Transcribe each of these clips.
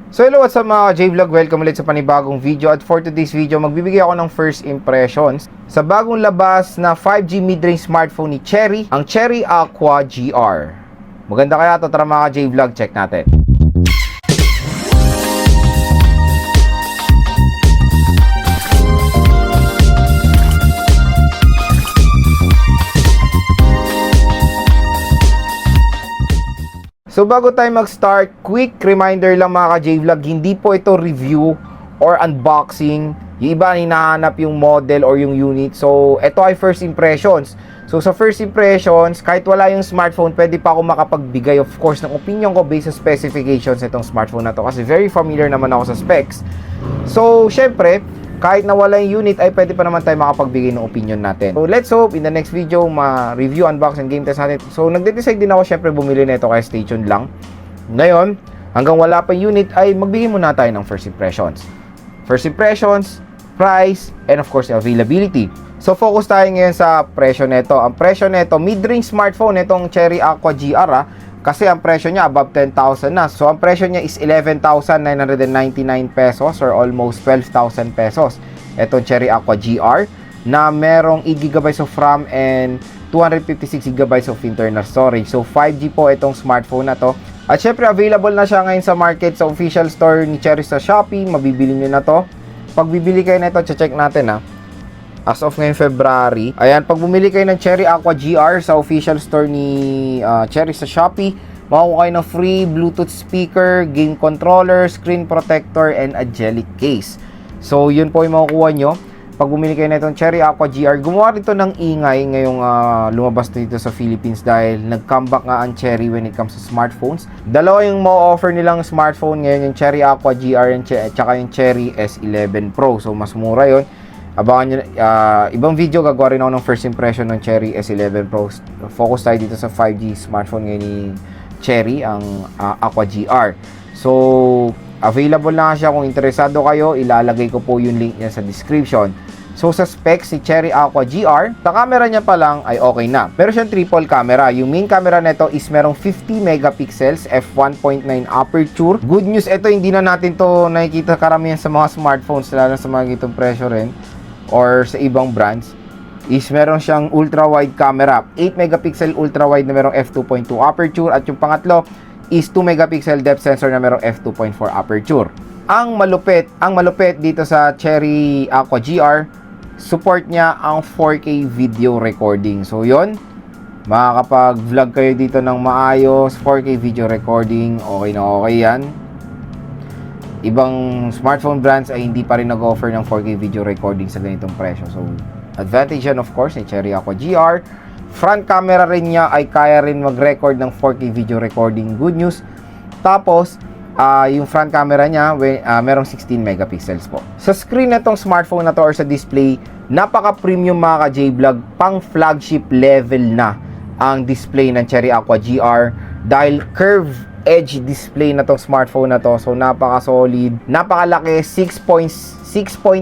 So hello, what's up mga J-Vlog? Welcome ulit sa panibagong video. At for today's video, magbibigay ako ng first impressions sa bagong labas na 5G mid-range smartphone ni Cherry, ang Cherry Aqua GR. Maganda kaya ito? Tara mga J-Vlog, check natin. So bago tayo mag-start, quick reminder lang mga ka-J-Vlog, hindi po ito review or unboxing. Yung iba hinahanap yung model or yung unit. So ito ay first impressions. So sa first impressions, kahit wala yung smartphone, pwede pa ako makapagbigay of course ng opinion ko based sa specifications nitong smartphone na to. Kasi very familiar naman ako sa specs. So syempre, kahit na wala yung unit ay pwede pa naman tayo makapagbigay ng opinion natin. So let's hope in the next video ma-review, unbox, and game test natin. So nagde-decide din ako syempre bumili nito kaya stay tuned lang. Ngayon, hanggang wala pa yung unit ay magbigay muna tayo ng first impressions. First impressions, price, and of course availability. So focus tayo ngayon sa presyo nito. Ang presyo nito, mid-range smartphone itong Cherry Aqua GR kasi ang presyo niya above 10,000 na. So ang presyo niya is 11,999 pesos or almost 12,000 pesos. Itong Cherry Aqua GR na merong 8GB of RAM and 256GB of internal storage. So 5G po itong smartphone na to. At syempre available na siya ngayon sa market sa official store ni Cherry sa Shopee. Mabibili nyo na to. Pag bibili kayo na ito, check natin as of ngayon February. Ayan, pag bumili kayo ng Cherry Aqua GR sa official store ni Cherry sa Shopee, makukuha kayo ng free Bluetooth speaker, game controller, screen protector, and a jelly case. So, yun po yung makukuha nyo. Pag bumili kayo na itong Cherry Aqua GR, gumawa rin ito ng ingay ngayong lumabas dito sa Philippines dahil nag-comeback nga ang Cherry when it comes to smartphones. Dalawa yung ma-offer nilang smartphone ngayon, yung Cherry Aqua GR at saka yung Cherry S11 Pro. So, mas mura yun. Abangan nyo, ibang video gagawa rin ako ng first impression ng Cherry S11 Pro. Focus tayo dito sa 5G smartphone ngayon ni Cherry, ang Aqua GR. So, available na siya. Kung interesado kayo, ilalagay ko po yung link niya sa description. So, sa specs si Cherry Aqua GR, sa camera niya pa lang ay okay na. Meron siyang triple camera. Yung main camera nito is merong 50 megapixels, f1.9 aperture. Good news, ito hindi na natin to nakikita karamihan sa mga smartphones, lalo sa mga gitong presyo rin or sa ibang brands, is meron siyang ultra-wide camera. 8 megapixel ultra-wide na merong f2.2 aperture. At yung pangatlo is 2 megapixel depth sensor na merong f2.4 aperture. Ang malupit dito sa Cherry Aqua GR, support niya ang 4K video recording. So yon, makakapag-vlog kayo dito ng maayos, 4K video recording, okay na okay yan. Ibang smartphone brands ay hindi pa rin nag-offer ng 4K video recording sa ganitong presyo. So, advantage yan of course ni Cherry Aqua GR. Front camera rin niya ay kaya rin mag-record ng 4K video recording. Good news. Tapos, yung front camera niya, merong 16 megapixels po. Sa screen na tong smartphone na to or sa display, napaka-premium mga ka-J-Vlog, pang flagship level na ang display ng Cherry Aqua GR dahil curved edge display na tong smartphone na to. So napaka-solid, napakalaki, 6.8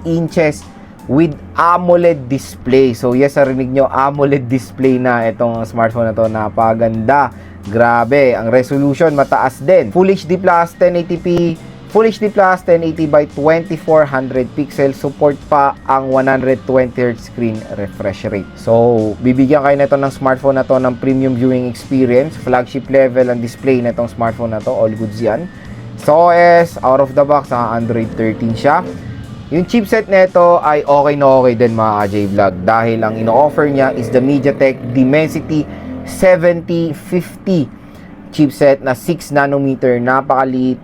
inches with AMOLED display. So yes, narinig nyo, AMOLED display na itong smartphone na to. Napaganda, grabe, ang resolution mataas din, Full HD Plus 1080p, Full HD Plus 1080 by 2400 pixels. Support pa ang 120Hz screen refresh rate. So, bibigyan kayo nito ng smartphone na to ng premium viewing experience. Flagship level ang display na itong smartphone na to. All goods yan. So, OS, out of the box, Android 13 siya. Yung chipset nito ay okay na okay din mga J-Vlog dahil ang ino-offer niya is the MediaTek Dimensity 7050 chipset na 6 nanometer. Napakaliit.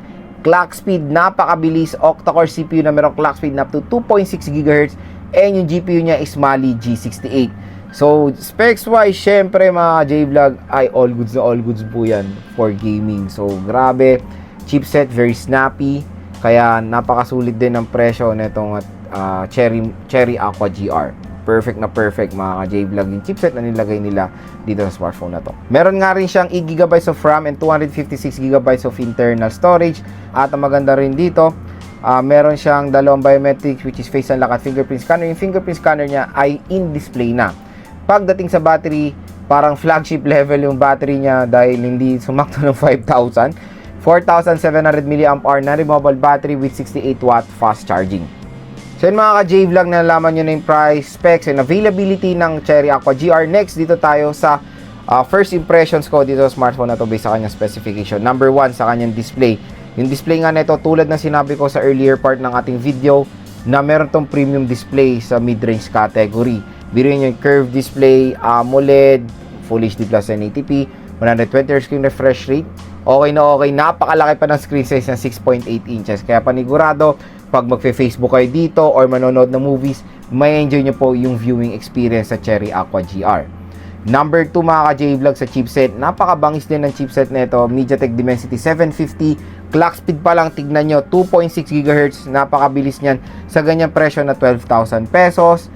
Clock speed, napakabilis. Octa-core CPU na merong clock speed na up to 2.6 GHz. And yung GPU niya is Mali G68. So, specs-wise, syempre mga J-Vlog ay all goods na all goods po yan for gaming. So, grabe. Chipset, very snappy. Kaya, napakasulit din ang presyo nitong Cherry Aqua GR. Perfect na perfect mga J-Vlog yung chipset na nilagay nila dito sa smartphone na to. Meron nga rin siyang 8GB of RAM and 256GB of internal storage. At ang maganda rin dito, meron siyang dalawang biometrics which is face unlock at fingerprint scanner. Yung fingerprint scanner niya ay in-display na. Pagdating sa battery, parang flagship level yung battery niya dahil hindi sumakto ng 5,000. 4,700 mAh na removable battery with 68 watt fast charging. So yun mga ka-J-Vlog, nalaman nyo na yung price, specs, and availability ng Cherry Aqua GR. Next, dito tayo sa first impressions ko dito sa smartphone na to based sa kanyang specification. Number 1, sa kanyang display. Yung display nga nito, tulad ng sinabi ko sa earlier part ng ating video, na meron tong premium display sa mid-range category. Biruin nyo yung curved display, AMOLED, Full HD Plus 1080p, 120Hz screen refresh rate. Okay na okay, napakalaki pa ng screen size na 6.8 inches. Kaya panigurado, pag magfe-Facebook kayo dito or manonood ng movies, may enjoy nyo po yung viewing experience sa Cherry Aqua GR. Number 2 mga ka-J-Vlog sa chipset, napakabangis din ng chipset nito, MediaTek Dimensity 750, clock speed pa lang, tignan nyo, 2.6 GHz, napakabilis niyan sa ganyang presyo na 12,000 pesos.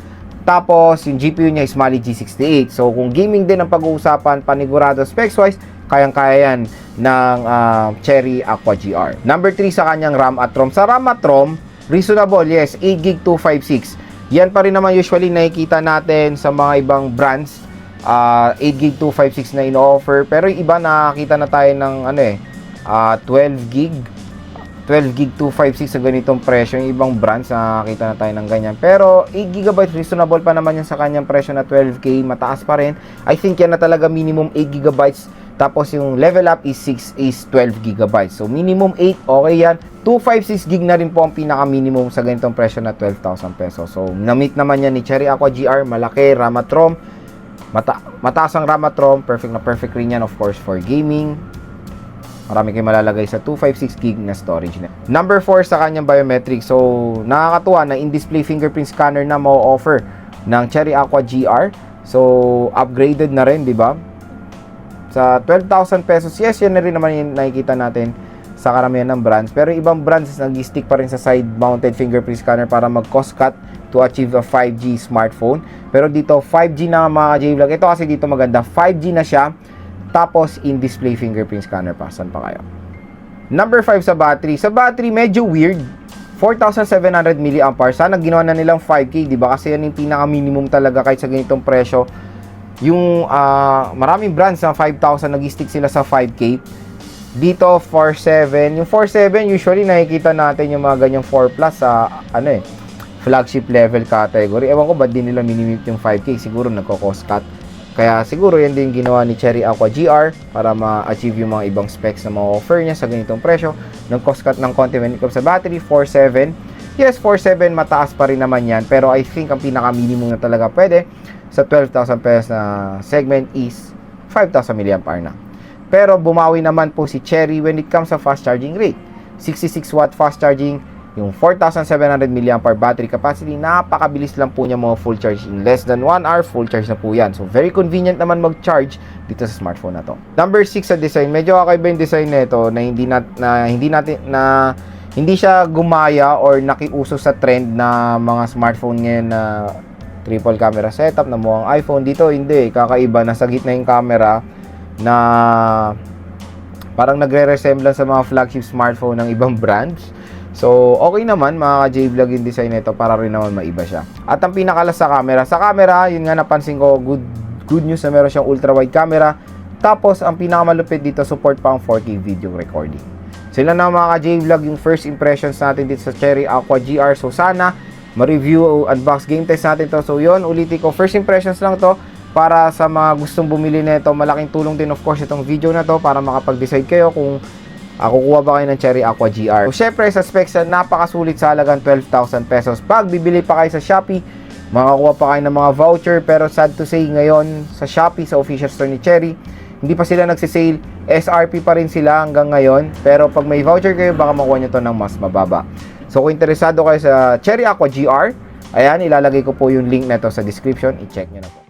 Tapos, yung GPU niya is Mali G68. So, kung gaming din ang pag-uusapan, panigurado specs-wise, kayang-kaya yan ng Cherry Aqua GR. Number 3 sa kanyang RAM at ROM. Sa RAM at ROM, reasonable, yes, 8GB 256. Yan pa rin naman usually nakikita natin sa mga ibang brands. 8GB 256 na ino-offer. Pero yung iba nakakita na tayo ng 12GB 256 sa ganitong presyo. Yung ibang brands nakakita na tayo ng ganyan. Pero 8GB reasonable pa naman yan sa kanyang presyo na 12K. Mataas pa rin. I think yan na talaga minimum 8GB. Tapos yung level up is 12GB. So minimum 8, okay yan. 256GB na rin po ang pinaka minimum sa ganitong presyo na 12,000 pesos. So na-meet naman yan ni Cherry Aqua GR. Malaki, RAM at ROM. Mataas ang RAM at ROM. Perfect na perfect rin yan of course for gaming. Marami kayong malalagay sa 256GB na storage na. Number 4 sa kanyang biometric. So nakakatuwa na in-display fingerprint scanner na mo-offer ng Cherry Aqua GR. So upgraded na rin, di ba? Sa 12,000 pesos, yes, yan na rin naman yung nakikita natin sa karamihan ng brands. Pero ibang brands nag-stick pa rin sa side-mounted fingerprint scanner para mag-cost cut to achieve a 5G smartphone. Pero dito, 5G na mga J-Vlog. Ito kasi dito maganda, 5G na siya. Tapos, in-display fingerprint scanner pa. Saan pa kayo? Number 5 sa battery. Sa battery, medyo weird. 4,700 mAh. Sana ginawa na nilang 5K, di ba? Kasi yan yung pinaka-minimum talaga kahit sa ganitong presyo. Yung maraming brands na 5,000 nag-stick sila sa 5K. Dito 4.7. Yung 4.7 usually nakikita natin yung mga ganyang 4 plus sa flagship level category. Ewan ko ba't din nila minimit yung 5K. Siguro nagko-cost cut. Kaya siguro yan din ginawa ni Cherry Aqua GR para ma-achieve yung mga ibang specs na ma-offer niya sa ganitong presyo. Nag-cost cut ng konti when it comes sa battery. 4.7. Yes, 4.7 mataas pa rin naman yan. Pero I think ang pinaka-minimum na talaga pwede sa 12,000 pesos na segment is 5,000 mAh na. Pero bumawi naman po si Cherry when it comes sa fast charging rate. 66 watt fast charging, yung 4,700 mAh battery capacity, napakabilis lang po niya mga full charge. In less than 1 hour, full charge na po yan. So very convenient naman mag-charge dito sa smartphone na to. Number 6 sa design, medyo kakaiba yung design nito na hindi siya gumaya or nakiuso sa trend na mga smartphone ngayon na triple camera setup na mukhang iPhone. Dito hindi, kakaiba, nasa gitna yung camera na parang nagre-resemblance sa mga flagship smartphone ng ibang brands. So okay naman mga J-Vlog yung design nito, para rin naman maiba siya. At ang pinakalas sa camera, yun nga napansin ko, good news na meron siyang ultra wide camera. Tapos ang pinakamalupit dito, support pa ang 4K video recording. Sila na mga J-Vlog yung first impressions natin dito sa Cherry Aqua GR. So sana ma-review, unbox, game test natin to. So yun, ulitin ko, first impressions lang to para sa mga gustong bumili nito. Malaking tulong din of course itong video na to para makapag-decide kayo kung kukuha ba kayo ng Cherry Aqua GR. So syempre sa specs, napakasulit sa halagang 12,000 pesos. Pag bibili pa kayo sa Shopee, makakuha pa kayo ng mga voucher. Pero sad to say, ngayon sa Shopee, sa official store ni Cherry, hindi pa sila nagsisale. SRP pa rin sila hanggang ngayon. Pero pag may voucher kayo, baka makuha nyo to ng mas mababa. So kung interesado kayo sa Cherry Aqua GR, ayan, ilalagay ko po yung link na to sa description. I-check nyo na po.